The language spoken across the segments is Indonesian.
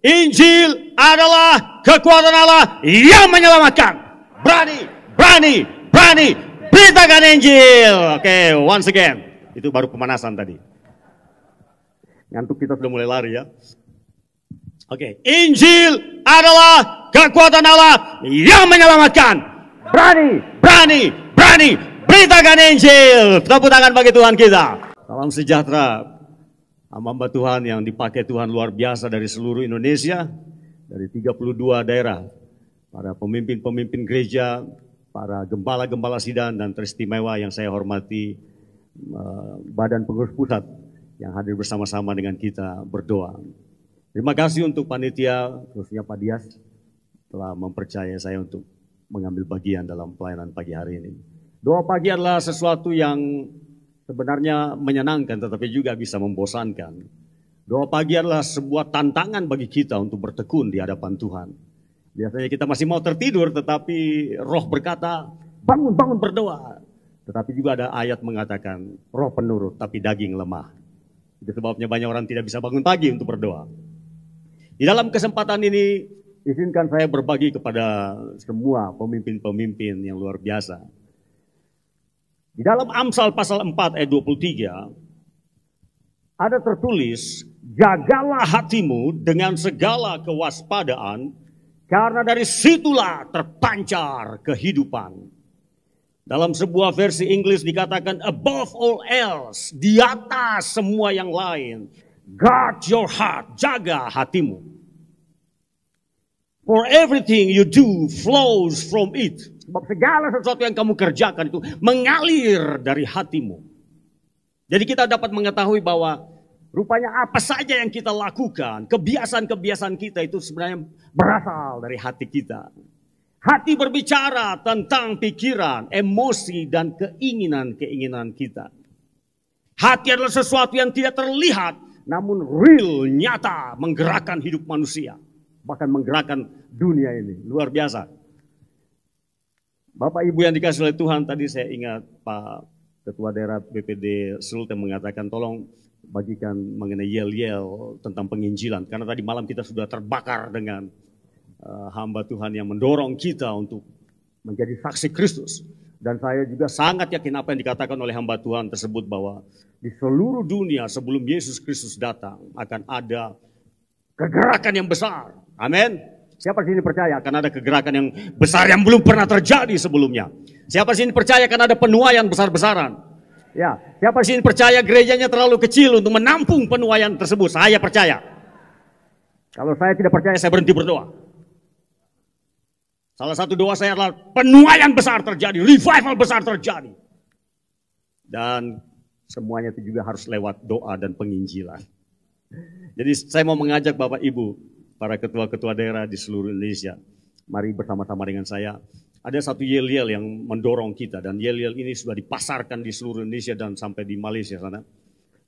Injil adalah kekuatan Allah yang menyelamatkan. Berani, berani, berani. Beritakan Injil. Oke, once again. Itu baru pemanasan tadi. Ngantuk kita sudah mulai lari ya. Oke, Injil adalah kekuatan Allah yang menyelamatkan. Berani, berani, berani. Beritakan Injil. Tepuk tangan bagi Tuhan kita. Salam sejahtera. Hamba Tuhan yang dipakai Tuhan luar biasa dari seluruh Indonesia, dari 32 daerah, para pemimpin-pemimpin gereja, para gembala-gembala sidang dan teristimewa yang saya hormati, Badan Pengurus Pusat yang hadir bersama-sama dengan kita berdoa. Terima kasih untuk panitia, khususnya Pak Dias, telah mempercayai saya untuk mengambil bagian dalam pelayanan pagi hari ini. Doa pagi adalah sesuatu yang sebenarnya menyenangkan tetapi juga bisa membosankan. Doa pagi adalah sebuah tantangan bagi kita untuk bertekun di hadapan Tuhan. Biasanya kita masih mau tertidur tetapi roh berkata, bangun, bangun berdoa. Tetapi juga ada ayat mengatakan, roh penurut tapi daging lemah. Itu sebabnya banyak orang tidak bisa bangun pagi untuk berdoa. Di dalam kesempatan ini, izinkan saya berbagi kepada semua pemimpin-pemimpin yang luar biasa. Di dalam Amsal pasal 4 ayat 23, ada tertulis, jagalah hatimu dengan segala kewaspadaan, karena dari situlah terpancar kehidupan. Dalam sebuah versi Inggris dikatakan, above all else, di atas semua yang lain, guard your heart, jaga hatimu. For everything you do flows from it. Sebab segala sesuatu yang kamu kerjakan itu mengalir dari hatimu. Jadi kita dapat mengetahui bahwa rupanya apa saja yang kita lakukan, kebiasaan-kebiasaan kita itu sebenarnya berasal dari hati kita. Hati berbicara tentang pikiran, emosi, dan keinginan-keinginan kita. Hati adalah sesuatu yang tidak terlihat, namun real, nyata, menggerakkan hidup manusia. Bahkan menggerakkan dunia ini. Luar biasa. Bapak Ibu yang dikasih oleh Tuhan, tadi saya ingat Pak Ketua Daerah BPD Sultan mengatakan tolong bagikan mengenai yel-yel tentang penginjilan. Karena tadi malam kita sudah terbakar dengan hamba Tuhan yang mendorong kita untuk menjadi saksi Kristus. Dan saya juga sangat yakin apa yang dikatakan oleh hamba Tuhan tersebut bahwa di seluruh dunia sebelum Yesus Kristus datang akan ada kegerakan yang besar. Amin. Siapa di sini percaya akan ada kegerakan yang besar yang belum pernah terjadi sebelumnya? Siapa di sini percaya akan ada penuaian besar-besaran? Ya, siapa di sini percaya gerejanya terlalu kecil untuk menampung penuaian tersebut? Saya percaya. Kalau saya tidak percaya, saya berhenti berdoa. Salah satu doa saya adalah penuaian besar terjadi, revival besar terjadi. Dan semuanya itu juga harus lewat doa dan penginjilan. Jadi saya mau mengajak Bapak Ibu, para ketua-ketua daerah di seluruh Indonesia, mari bersama-sama dengan saya. Ada satu yel-yel yang mendorong kita, dan yel-yel ini sudah dipasarkan di seluruh Indonesia dan sampai di Malaysia sana.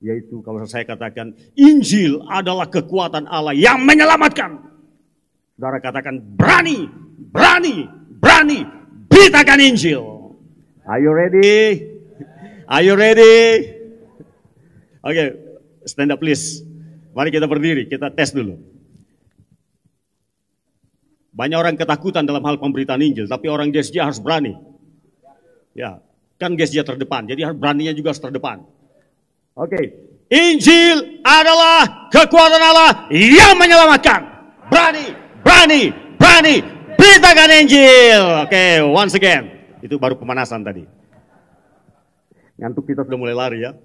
Yaitu kalau saya katakan, Injil adalah kekuatan Allah yang menyelamatkan. Saudara katakan, berani, berani, berani, beritakan Injil. Are you ready? Are you ready? Oke, stand up please. Mari kita berdiri, kita tes dulu. Banyak orang ketakutan dalam hal pemberitaan Injil, tapi orang Gesja harus berani. Ya, kan Gesja terdepan, jadi beraninya juga harus terdepan. Oke. Injil adalah kekuatan Allah yang menyelamatkan. Berani, berani, berani, beritakan Injil. Oke, once again. Itu baru pemanasan tadi. Ngantuk kita sudah mulai lari ya.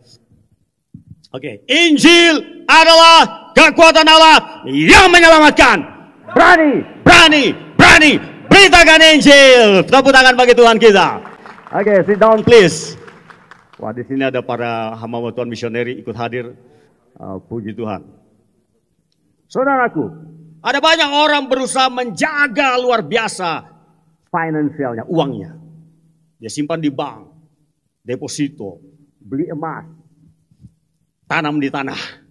Oke. Injil adalah kekuatan Allah yang menyelamatkan. Berani, berani, berani, beritakan Injil. Tepuk tangan bagi Tuhan kita. Oke, sit down please. Wah, di sini ada para hamba Tuhan misioneri ikut hadir. Puji Tuhan. Saudaraku, ada banyak orang berusaha menjaga luar biasa finansialnya, uangnya. Dia simpan di bank, deposito, beli emas, tanam di tanah.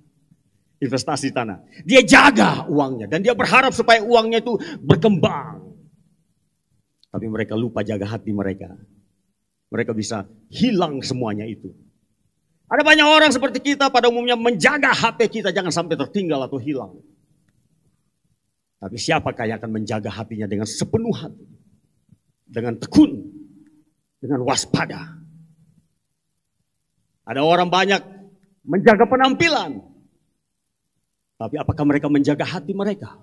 Investasi tanah. Dia jaga uangnya dan dia berharap supaya uangnya itu berkembang. Tapi mereka lupa jaga hati mereka. Mereka bisa hilang semuanya itu. Ada banyak orang seperti kita pada umumnya menjaga HP kita jangan sampai tertinggal atau hilang. Tapi siapakah yang akan menjaga hatinya dengan sepenuh hati, dengan tekun, dengan waspada. Ada orang banyak menjaga penampilan, tapi apakah mereka menjaga hati mereka?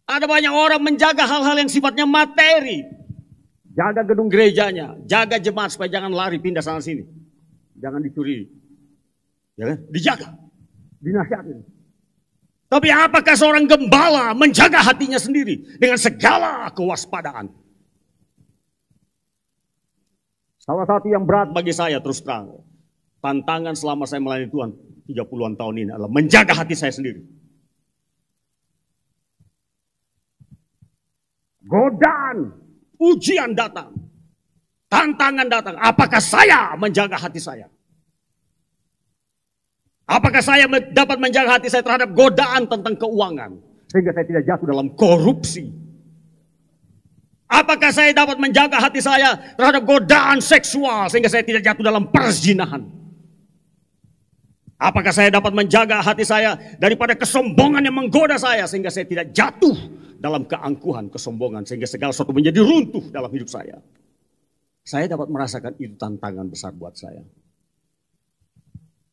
Ada banyak orang menjaga hal-hal yang sifatnya materi. Jaga gedung gerejanya, jaga jemaat supaya jangan lari pindah sana sini. Jangan dicuri. Ya kan? Dijaga, dinasihatin. Tapi apakah seorang gembala menjaga hatinya sendiri dengan segala kewaspadaan? Salah satu yang berat bagi saya terus terang, tantangan selama saya melayani Tuhan 30-an tahun ini adalah menjaga hati saya sendiri. Godaan, ujian datang, tantangan datang. Apakah saya menjaga hati saya? Apakah saya dapat menjaga hati saya terhadap godaan tentang keuangan, sehingga saya tidak jatuh dalam korupsi? Apakah saya dapat menjaga hati saya terhadap godaan seksual, sehingga saya tidak jatuh dalam perzinahan? Apakah saya dapat menjaga hati saya daripada kesombongan yang menggoda saya, sehingga saya tidak jatuh dalam keangkuhan, kesombongan, sehingga segala sesuatu menjadi runtuh dalam hidup saya? Saya dapat merasakan itu tantangan besar buat saya.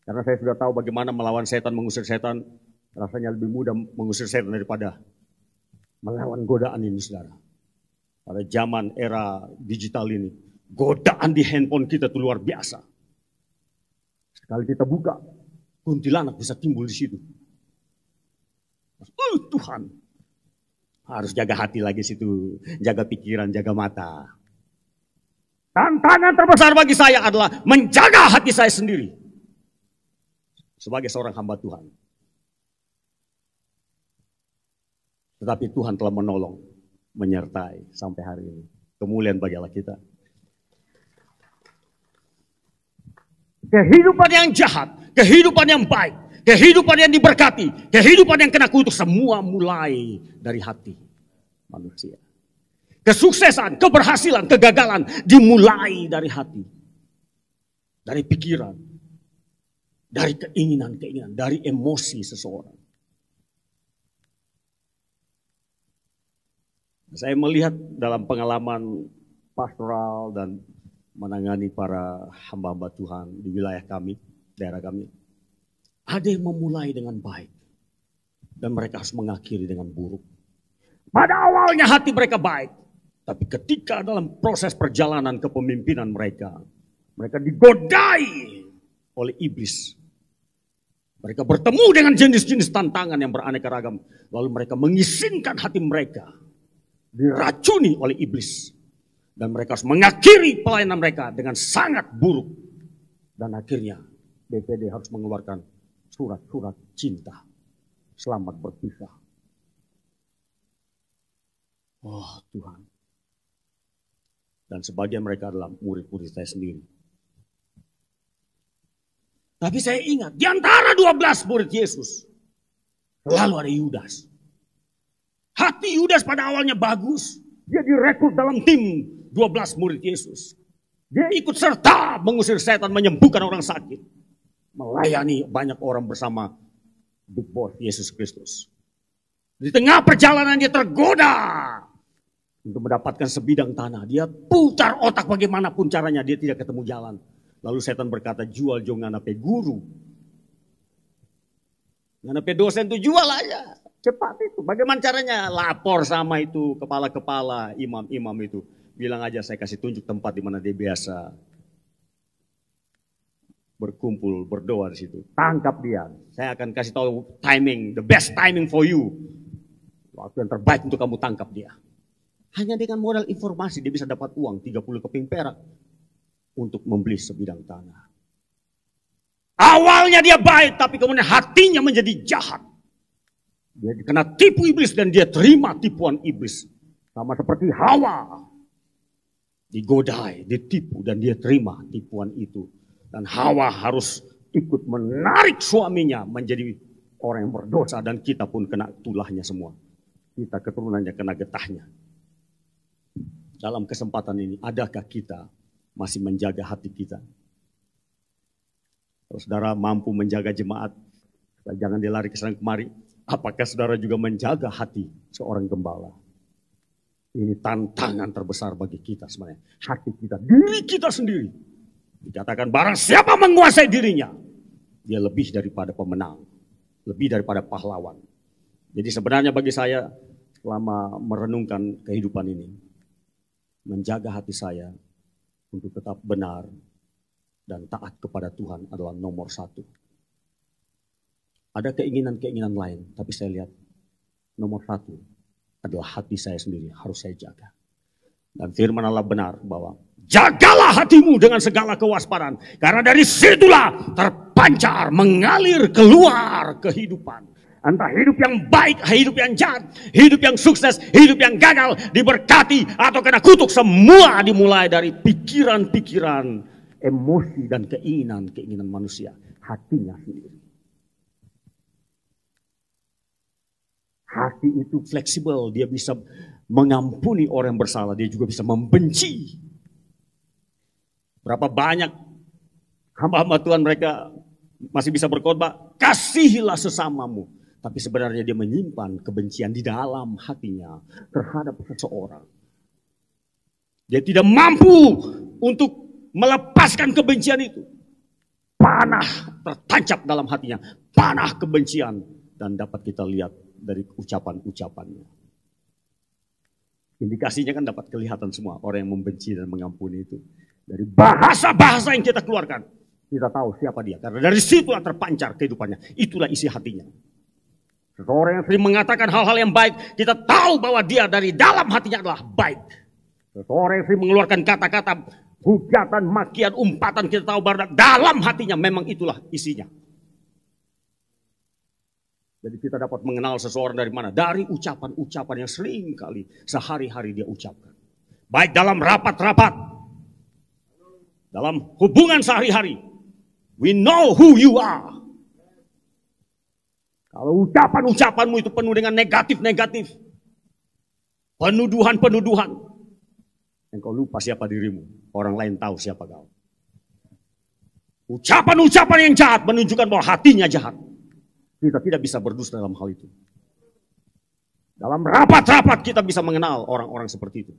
Karena saya sudah tahu bagaimana melawan setan, mengusir setan. Rasanya lebih mudah mengusir setan daripada melawan godaan ini, saudara. Pada zaman era digital ini, godaan di handphone kita itu luar biasa. Sekali kita buka, kuntilanak bisa timbul di situ. Tuhan, harus jaga hati lagi situ, jaga pikiran, jaga mata. Tantangan terbesar bagi saya adalah menjaga hati saya sendiri. Sebagai seorang hamba Tuhan. Tetapi Tuhan telah menolong, menyertai sampai hari ini. Kemuliaan bagi Allah kita. Kehidupan yang jahat, kehidupan yang baik, kehidupan yang diberkati, kehidupan yang kena kutuk, semua mulai dari hati manusia. Kesuksesan, keberhasilan, kegagalan dimulai dari hati. Dari pikiran. Dari keinginan-keinginan, dari emosi seseorang. Saya melihat dalam pengalaman pastoral dan menangani para hamba-hamba Tuhan di wilayah kami, daerah kami. Ada yang memulai dengan baik. Dan mereka harus mengakhiri dengan buruk. Pada awalnya hati mereka baik. Tapi ketika dalam proses perjalanan kepemimpinan mereka digodai oleh iblis. Mereka bertemu dengan jenis-jenis tantangan yang beraneka ragam. Lalu mereka mengizinkan hati mereka diracuni oleh iblis. Dan mereka harus mengakhiri pelayanan mereka dengan sangat buruk. Dan akhirnya BPD harus mengeluarkan surat-surat cinta. Selamat berpisah. Oh Tuhan. Dan sebagian mereka adalah murid-murid saya sendiri. Tapi saya ingat, di antara 12 murid Yesus, selalu ada Yudas. Hati Yudas pada awalnya bagus. Dia direkrut dalam tim 12 murid Yesus. Dia ikut serta mengusir setan, menyembuhkan orang sakit. Melayani banyak orang bersama Big Boss Yesus Kristus. Di tengah perjalanan dia tergoda untuk mendapatkan sebidang tanah. Dia putar otak bagaimanapun caranya, dia tidak ketemu jalan. Lalu setan berkata, jual jo nganape guru. Nganape dosen itu jual aja. Cepat itu. Bagaimana caranya? Lapor sama itu kepala-kepala imam-imam itu. Bilang aja saya kasih tunjuk tempat di mana dia biasa berkumpul, berdoa di situ. Tangkap dia. Saya akan kasih tahu timing, the best timing for you. Waktu yang terbaik untuk kamu tangkap dia. Hanya dengan modal informasi dia bisa dapat uang 30 keping perak. Untuk membeli sebidang tanah. Awalnya dia baik, tapi kemudian hatinya menjadi jahat. Dia kena tipu iblis dan dia terima tipuan iblis. Sama seperti Hawa. Digodai, ditipu dan dia terima tipuan itu. Dan Hawa harus ikut menarik suaminya menjadi orang yang berdosa. Dan kita pun kena tulahnya semua. Kita keturunannya kena getahnya. Dalam kesempatan ini, adakah kita masih menjaga hati kita? Kalau saudara mampu menjaga jemaat, jangan dia lari ke sana kemari. Apakah saudara juga menjaga hati seorang gembala? Ini tantangan terbesar bagi kita sebenarnya. Hati kita, diri kita sendiri. Dikatakan barang siapa menguasai dirinya, dia lebih daripada pemenang, lebih daripada pahlawan. Jadi sebenarnya bagi saya, selama merenungkan kehidupan ini, menjaga hati saya untuk tetap benar dan taat kepada Tuhan adalah nomor satu. Ada keinginan-keinginan lain, tapi saya lihat nomor satu adalah hati saya sendiri, harus saya jaga. Dan firman Allah benar bahwa jagalah hatimu dengan segala kewaspadaan, karena dari situlah terpancar, mengalir keluar kehidupan. Entah hidup yang baik, hidup yang jahat, hidup yang sukses, hidup yang gagal, diberkati atau kena kutuk, semua dimulai dari pikiran-pikiran, emosi dan keinginan manusia, hatinya sendiri. Hati itu fleksibel, dia bisa mengampuni orang yang bersalah, dia juga bisa membenci. Berapa banyak hamba-hamba Tuhan mereka masih bisa berkhotbah, kasihilah sesamamu. Tapi sebenarnya dia menyimpan kebencian di dalam hatinya terhadap seseorang. Dia tidak mampu untuk melepaskan kebencian itu. Panah tertancap dalam hatinya, panah kebencian. Dan dapat kita lihat dari ucapan-ucapannya. Indikasinya kan dapat kelihatan semua orang yang membenci dan mengampuni itu. Dari bahasa-bahasa yang kita keluarkan, kita tahu siapa dia. Karena dari situlah terpancar kehidupannya. Itulah isi hatinya. Seseorang yang sering mengatakan hal-hal yang baik, kita tahu bahwa dia dari dalam hatinya adalah baik. Seseorang yang sering mengeluarkan kata-kata hujatan, makian, umpatan, kita tahu bahwa dalam hatinya memang itulah isinya. Jadi kita dapat mengenal seseorang dari mana? Dari ucapan-ucapan yang sering kali sehari-hari dia ucapkan. Baik dalam rapat-rapat, dalam hubungan sehari-hari. We know who you are. Kalau ucapan-ucapanmu itu penuh dengan negatif-negatif, penuduhan-penuduhan, engkau lupa siapa dirimu. Orang lain tahu siapa kau. Ucapan-ucapan yang jahat menunjukkan bahwa hatinya jahat. Kita tidak bisa berdusta dalam hal itu. Dalam rapat-rapat kita bisa mengenal orang-orang seperti itu.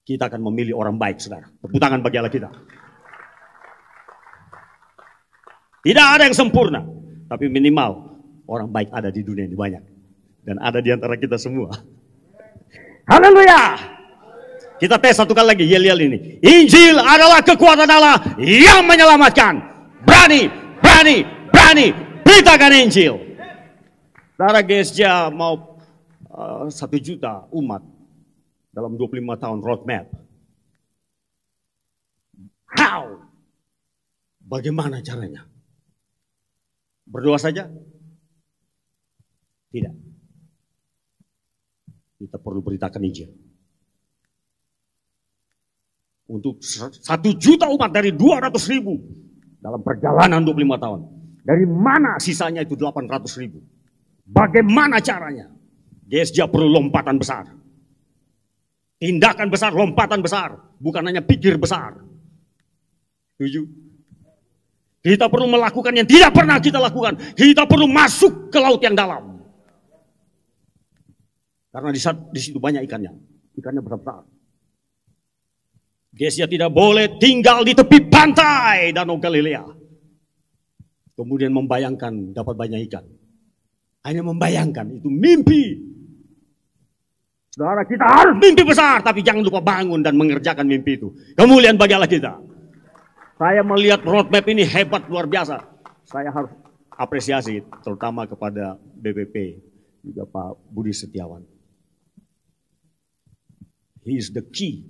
Kita akan memilih orang baik, saudara. Tepuk tangan bagi Allah kita. Tidak ada yang sempurna. Tapi minimal orang baik ada di dunia ini banyak. Dan ada di antara kita semua. Haleluya. Kita tes satu kali lagi, yel-yel ini. Injil adalah kekuatan Allah yang menyelamatkan. Berani, berani, berani, beritakan Injil. Saudara GSJ mau 1 juta umat dalam 25 tahun roadmap. How? Bagaimana caranya? Berdoa saja? Tidak. Kita perlu beritakan Injil. Untuk 1 juta umat dari 200.000. Dalam perjalanan 25 tahun. Dari mana sisanya itu 800.000? Bagaimana caranya? GSJ perlu lompatan besar. Tindakan besar, lompatan besar. Bukan hanya pikir besar. Setuju? Kita perlu melakukan yang tidak pernah kita lakukan. Kita perlu masuk ke laut yang dalam. Karena di situ banyak ikannya. Ikannya besar-besar. GSJ tidak boleh tinggal di tepi pantai Danau Galilea. Kemudian membayangkan dapat banyak ikan. Hanya membayangkan, itu mimpi. Saudara, kita harus mimpi besar, tapi jangan lupa bangun dan mengerjakan mimpi itu. Kemuliaan bagi Allah kita. Saya melihat roadmap ini hebat, luar biasa. Saya harus apresiasi, terutama kepada BPP, juga Pak Budi Setiawan. He is the key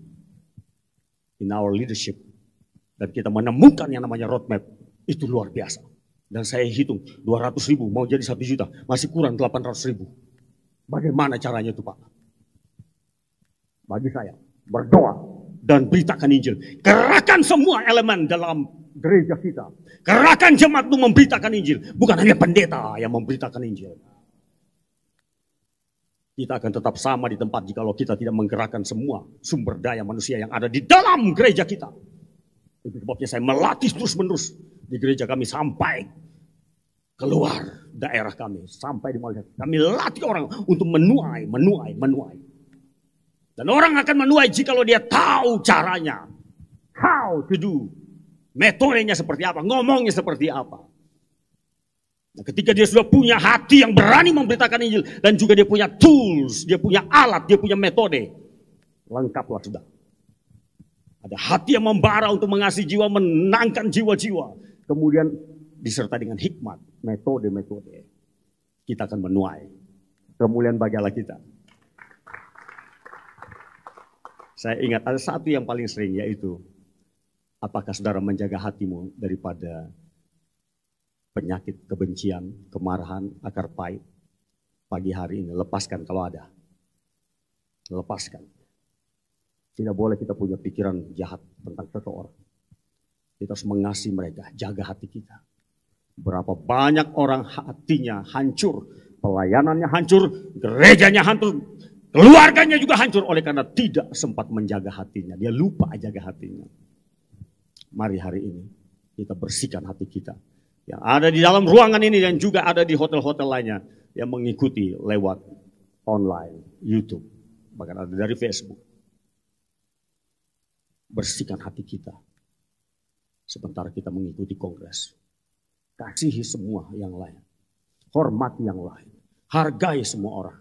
in our leadership. Dan kita menemukan yang namanya roadmap. Itu luar biasa. Dan saya hitung 200.000 mau jadi 1 juta. Masih kurang 800.000. Bagaimana caranya itu Pak? Bagi saya berdoa dan beritakan Injil. Kerahkan semua elemen dalam gereja kita. Kerahkan jemaat untuk memberitakan Injil. Bukan hanya pendeta yang memberitakan Injil. Kita akan tetap sama di tempat jikalau kita tidak menggerakkan semua sumber daya manusia yang ada di dalam gereja kita. Itu sebabnya saya melatih terus-menerus di gereja kami sampai keluar daerah kami sampai di Malaysia. Kami latih orang untuk menuai. Dan orang akan menuai jika dia tahu caranya. How to do. Metodenya seperti apa, ngomongnya seperti apa. Nah, ketika dia sudah punya hati yang berani memberitakan Injil. Dan juga dia punya tools, dia punya alat, dia punya metode. Lengkaplah sudah. Ada hati yang membara untuk mengasihi jiwa, menangkan jiwa-jiwa. Kemudian disertai dengan hikmat, metode-metode. Kita akan menuai. Kemuliaan bagi Allah kita. Saya ingat ada satu yang paling sering, yaitu apakah saudara menjaga hatimu daripada penyakit kebencian, kemarahan, akar pahit. Pagi hari ini lepaskan kalau ada. Lepaskan. Tidak boleh kita punya pikiran jahat tentang seseorang. Kita harus mengasihi mereka, jaga hati kita. Berapa banyak orang hatinya hancur, pelayanannya hancur, gerejanya hancur, keluarganya juga hancur oleh karena tidak sempat menjaga hatinya. Dia lupa jaga hatinya. Mari hari ini kita bersihkan hati kita. Yang ada di dalam ruangan ini dan juga ada di hotel-hotel lainnya yang mengikuti lewat online, YouTube, bahkan ada dari Facebook. Bersihkan hati kita. Sementara kita mengikuti kongres. Kasihi semua yang lain. Hormati yang lain. Hargai semua orang.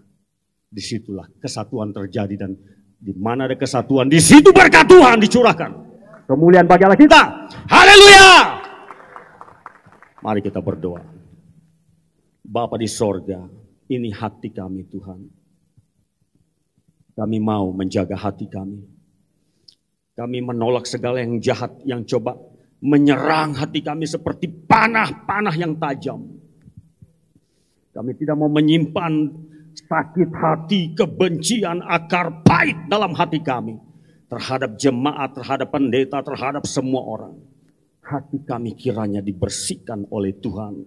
Disitulah kesatuan terjadi dan di mana ada kesatuan, di situ berkat Tuhan dicurahkan. Kemuliaan bagi Allah kita. Haleluya. Mari kita berdoa. Bapa di sorga, ini hati kami Tuhan. Kami mau menjaga hati kami. Kami menolak segala yang jahat yang coba menyerang hati kami seperti panah-panah yang tajam. Kami tidak mau menyimpan sakit hati, kebencian, akar pahit dalam hati kami. Terhadap jemaat, terhadap pendeta, terhadap semua orang. Hati kami kiranya dibersihkan oleh Tuhan.